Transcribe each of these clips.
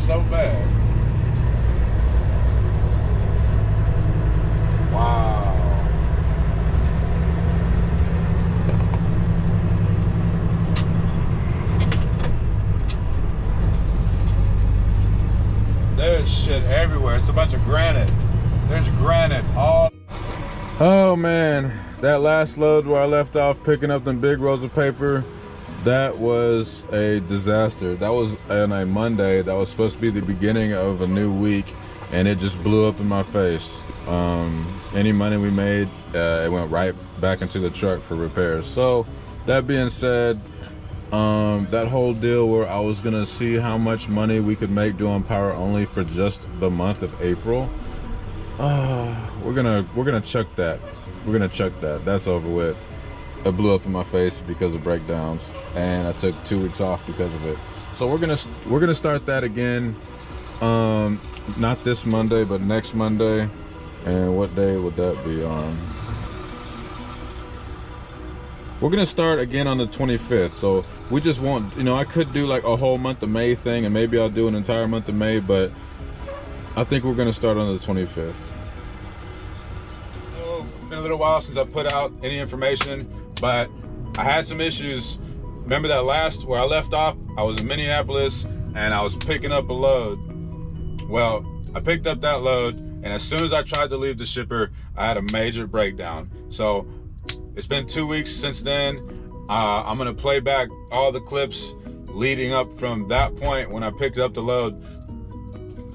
so bad. Wow. There's shit everywhere. It's a bunch of granite. There's granite all. Oh man, that last load where I left off picking up them big rolls of paper, that was a disaster. That was on a Monday. That was supposed to be the beginning of a new week, and it just blew up in my face. Any money we made, it went right back into the truck for repairs. So that being said, that whole deal where I was gonna see how much money we could make doing power only for just the month of April, we're gonna chuck that. We're gonna chuck that. That's over with. It blew up in my face because of breakdowns, and I took 2 weeks off because of it. So we're gonna start that again. Not this Monday, but next Monday. And what day would that be on? We're gonna start again on the 25th. So we just won't, you know, I could do like a whole month of May thing, and maybe I'll do an entire month of May, but I think we're gonna start on the 25th. So it's been a little while since I put out any information, but I had some issues. Remember that last where I left off? I was in Minneapolis and I was picking up a load. Well, I picked up that load, and as soon as I tried to leave the shipper, I had a major breakdown. So it's been 2 weeks since then. I'm gonna play back all the clips leading up from that point when I picked up the load.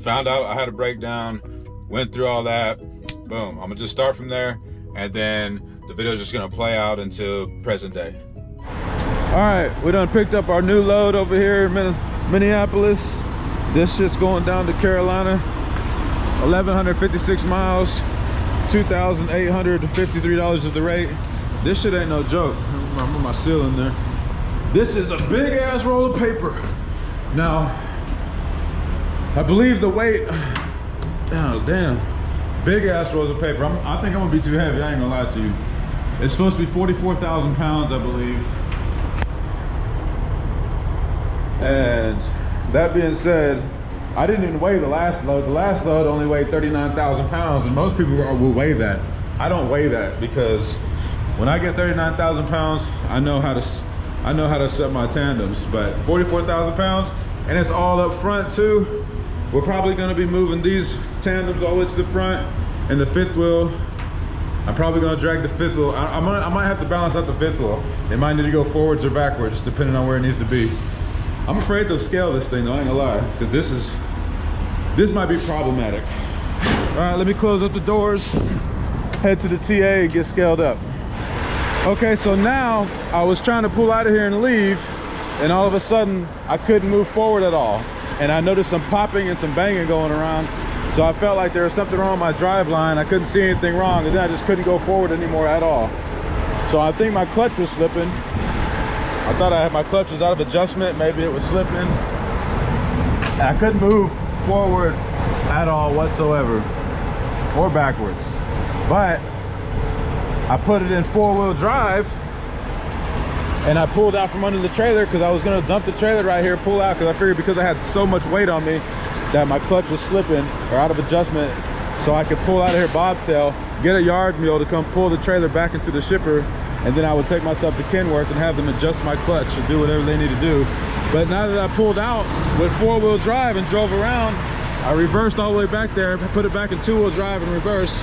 Found out I had a breakdown, went through all that, boom. I'm gonna just start from there, and then the video is just gonna play out until present day. All right, we done picked up our new load over here in Minneapolis. This shit's going down to Carolina. 1,156 miles, $2,853 is the rate. This shit ain't no joke. I'm put my seal in there. This is a big ass roll of paper. Now, I believe the weight, oh damn, big ass rolls of paper. I think I'm gonna be too heavy, I ain't gonna lie to you. It's supposed to be 44,000 pounds, I believe. And that being said, I didn't even weigh the last load. The last load only weighed 39,000 pounds, and most people will weigh that. I don't weigh that because when I get 39,000 pounds, I know how to set my tandems. But 44,000 pounds, and it's all up front too. We're probably gonna be moving these tandems all the way to the front, and the fifth wheel, I'm probably gonna drag the fifth wheel. I might have to balance out the fifth wheel. It might need to go forwards or backwards, depending on where it needs to be. I'm afraid to scale this thing though, I ain't gonna lie, because this might be problematic. All right, let me close up the doors, head to the TA and get scaled up. Okay, so now I was trying to pull out of here and leave, and all of a sudden I couldn't move forward at all. And I noticed some popping and some banging going around. So I felt like there was something wrong with my drive line. I couldn't see anything wrong, and then I just couldn't go forward anymore at all. So I think my clutch was slipping. I thought my clutch was out of adjustment. Maybe it was slipping. And I couldn't move forward at all whatsoever, or backwards. But I put it in 4-wheel drive, and I pulled out from under the trailer because I was gonna dump the trailer right here, pull out, because I figured because I had so much weight on me that my clutch was slipping or out of adjustment, so I could pull out of here bobtail, get a yard mule to come pull the trailer back into the shipper, and then I would take myself to Kenworth and have them adjust my clutch and do whatever they need to do. But now that I pulled out with 4-wheel drive and drove around, I reversed all the way back there, put it back in 2-wheel drive and reverse.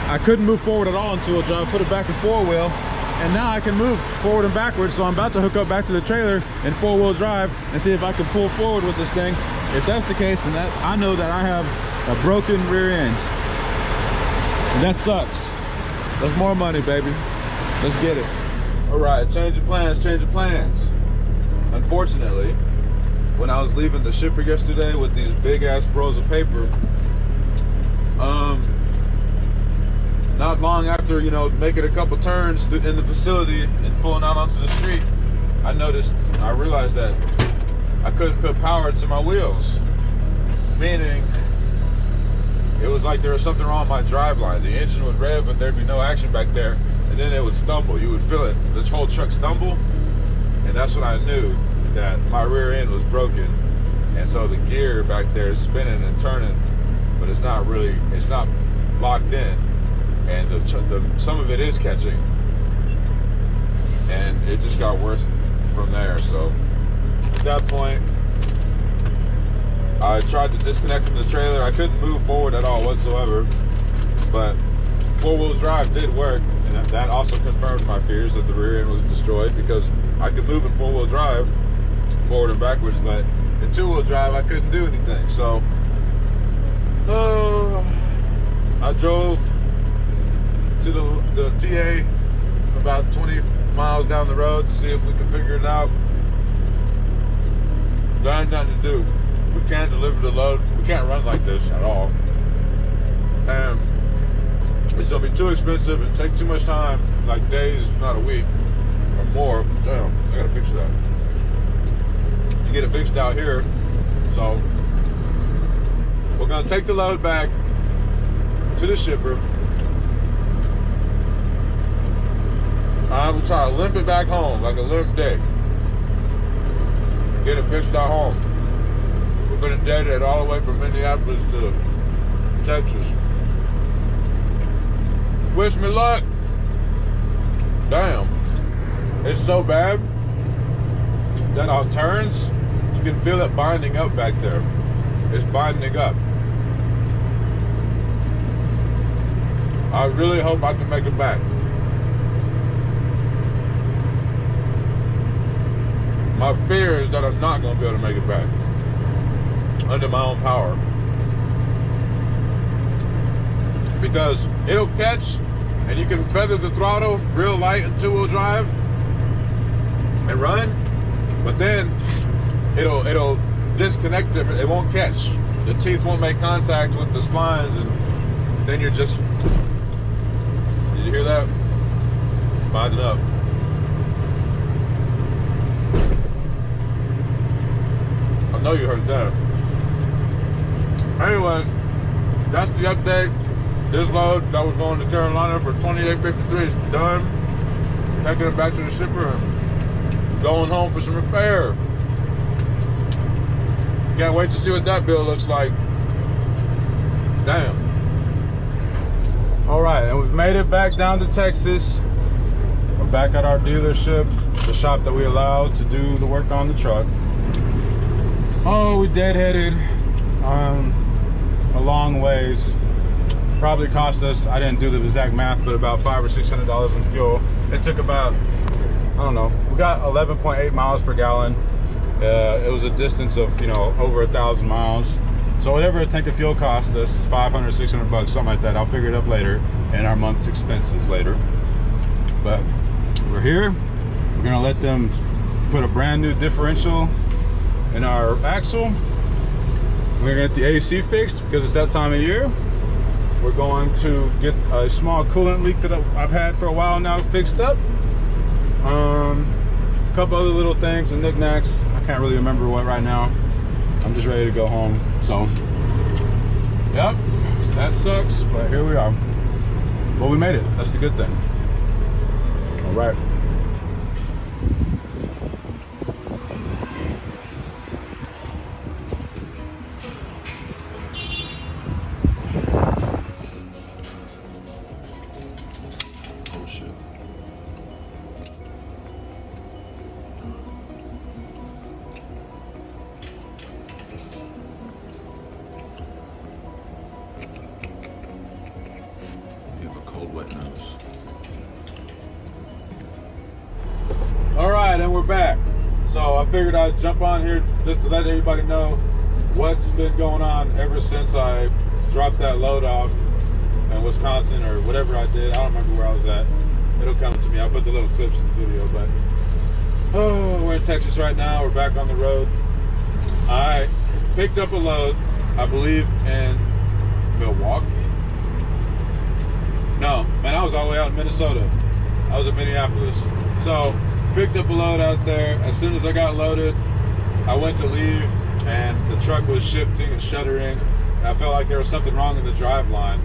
I couldn't move forward at all in 2-wheel drive, put it back in 4-wheel, and now I can move forward and backwards. So I'm about to hook up back to the trailer in 4-wheel drive and see if I can pull forward with this thing. If that's the case, then I know that I have a broken rear end. And that sucks. That's more money, baby. Let's get it. All right, change of plans, change of plans. Unfortunately, when I was leaving the shipper yesterday with these big ass rolls of paper, not long after, you know, making a couple turns in the facility and pulling out onto the street, I realized that I couldn't put power to my wheels. Meaning, it was like there was something wrong with my drive line. The engine would rev, but there'd be no action back there, and then it would stumble. You would feel it, this whole truck stumble, and that's when I knew that my rear end was broken. and so the gear back there is spinning and turning, but it's not locked in, and some of it is catching, and it just got worse from there. So at that point, I tried to disconnect from the trailer. I couldn't move forward at all whatsoever, but four-wheel drive did work, and that also confirmed my fears that the rear end was destroyed, because I could move in four-wheel drive forward and backwards, but in two-wheel drive I couldn't do anything. So I drove to the TA about 20 miles down the road to see if we could figure it out. There ain't nothing to do. We can't deliver the load. We can't run like this at all. And it's gonna be too expensive and take too much time, like days, not a week or more. Damn, I gotta fix that. To get it fixed out here. So we're gonna take the load back to the shipper. I'm gonna try to limp it back home like a limp dick. Get it fixed at home. We're gonna dead it all the way from Minneapolis to Texas. Wish me luck. Damn. It's so bad that on turns, you can feel it binding up back there. It's binding up. I really hope I can make it back. My fear is that I'm not going to be able to make it back under my own power, because it'll catch and you can feather the throttle real light in two-wheel drive and run, but then it'll disconnect it. It won't catch. The teeth won't make contact with the splines, and then you're just, did you hear that? It's binding up. I know you heard that. Anyways, that's the update. This load that was going to Carolina for $28.53 is done. Taking it back to the shipper and going home for some repair. Can't wait to see what that bill looks like. Damn. All right, and we've made it back down to Texas. We're back at our dealership, the shop that we allowed to do the work on the truck. Oh, we deadheaded a long ways. Probably cost us, I didn't do the exact math, but about $500 or $600 in fuel. It took about, I don't know, we got 11.8 miles per gallon. It was a distance of, over 1,000 miles. So whatever a tank of fuel cost us, $500, $600 bucks, something like that. I'll figure it up later, and our month's expenses later. But we're here. We're gonna let them put a brand new differential in our axle. We're gonna get the AC fixed because it's that time of year. We're going to get a small coolant leak that I've had for a while now fixed up. A couple other little things and knickknacks. I can't really remember what right now. I'm just ready to go home. So, yep, that sucks, but here we are. Well, we made it. That's the good thing. All right. All right, and we're back. So I figured I'd jump on here just to let everybody know what's been going on ever since I dropped that load off in Wisconsin or whatever I did. I don't remember where I was at. It'll come to me. I'll put the little clips in the video, but we're in Texas right now. We're back on the road. I picked up a load, I believe, in Milwaukee. No, man, I was all the way out in Minnesota. I was in Minneapolis. So picked up a load out there. As soon as I got loaded, I went to leave and the truck was shifting and shuddering, and I felt like there was something wrong in the drive line.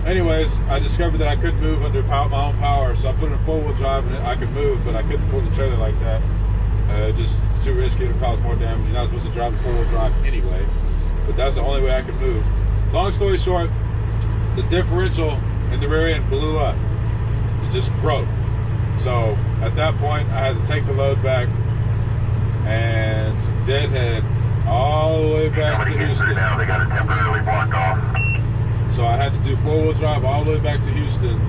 Anyways, I discovered that I couldn't move under my own power, so I put it in four-wheel drive and I could move, but I couldn't pull the trailer like that. Just it's too risky, it'll cause more damage. You're not supposed to drive a four-wheel drive anyway, but that's the only way I could move. Long story short, the differential in the rear end blew up. It just broke. So at that point, I had to take the load back and deadhead all the way back to Houston. Now they got it temporarily blocked off. So I had to do four-wheel drive all the way back to Houston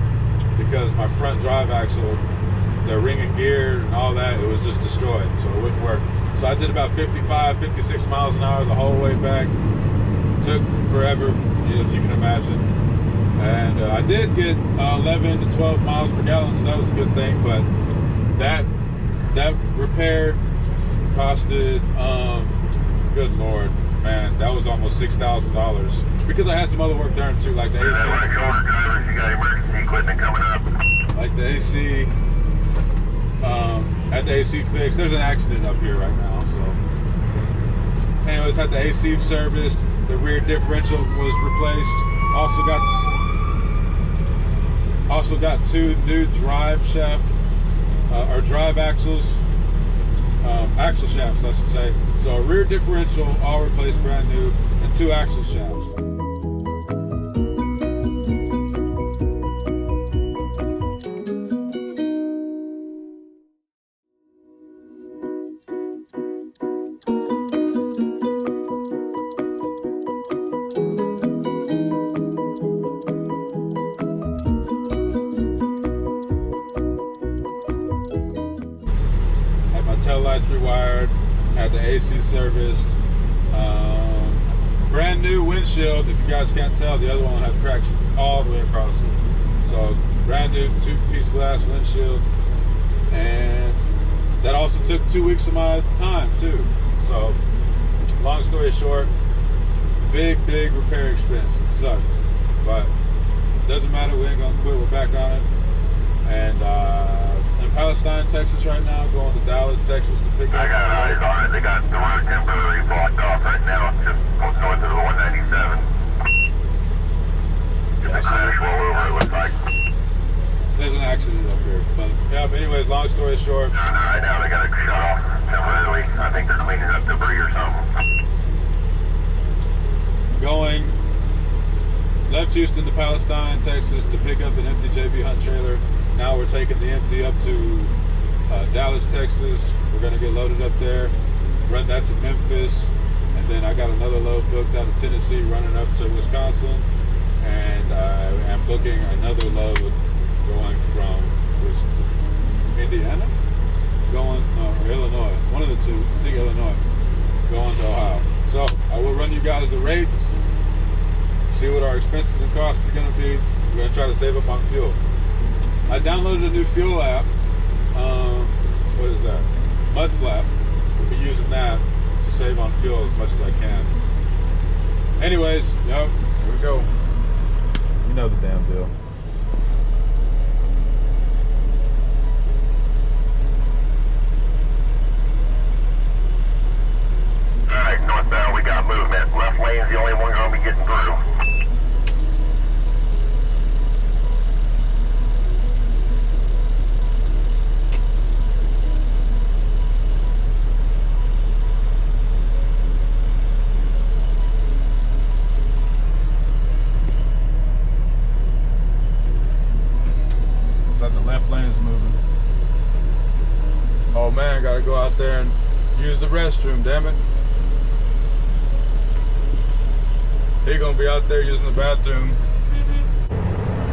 because my front drive axle, the ring and gear and all that, it was just destroyed, so it wouldn't work. So I did about 55, 56 miles an hour the whole way back. Took forever, you know, as you can imagine. And I did get 11 to 12 miles per gallon, so that was a good thing. But that repair costed, good Lord, man, that was almost $6,000 because I had some other work done too, like the AC. You got emergency equipment coming up. Like the AC. Had the AC fixed. There's an accident up here right now, so anyways, had the AC serviced, the rear differential was replaced, also got two new drive shaft or drive axles, axle shafts I should say. So a rear differential all replaced, brand new, and two axle shafts. Tail lights rewired, had the AC serviced, brand new windshield. If you guys can't tell, the other one has cracks all the way across it. So brand new 2-piece glass windshield, and that also took 2 weeks of my time too. So long story short, big repair expense. It sucked, but it doesn't matter. We ain't gonna quit. We're back on it. And in Palestine, Texas right now, going to Dallas, Texas to pick up. I got eyes on it. They got the road temporarily blocked off right now, just north of the 197. Just a crash roll over, it looks like. There's an accident up here. But yeah, but anyways, long story short. No, right now they got it shut off temporarily. I think they're cleaning up debris or something. Going, left Houston to Palestine, Texas to pick up an empty JB Hunt trailer. Now we're taking the empty up to Dallas, Texas. We're gonna get loaded up there, run that to Memphis, and then I got another load booked out of Tennessee running up to Wisconsin, and I am booking another load going from Indiana, or Illinois, one of the two, I think Illinois, going to Ohio. So I will run you guys the rates, see what our expenses and costs are gonna be. We're gonna try to save up on fuel. I downloaded a new fuel app. What is that? Mudflap. We'll be using that to save on fuel as much as I can. Anyways, yep, here we go. You know the damn deal. Alright, northbound, we got movement. Left lane's the only one going to be getting through. Oh man, gotta go out there and use the restroom, damn it. He gonna be out there using the bathroom.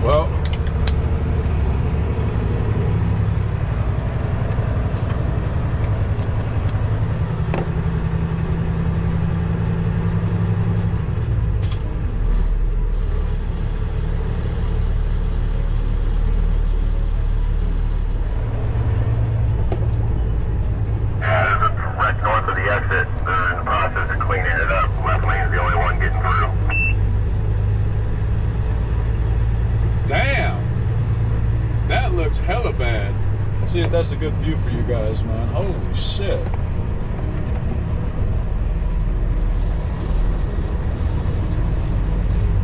Well, hella bad. See if that's a good view for you guys, man. Holy shit.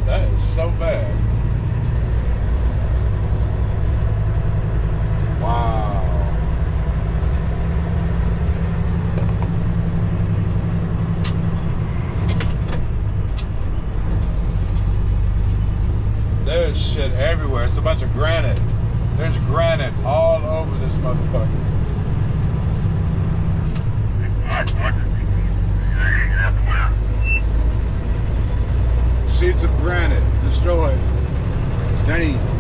That is so bad. Wow. There's shit everywhere. It's a bunch of granite. There's granite all over this motherfucker. Sheets of granite destroyed. Dang.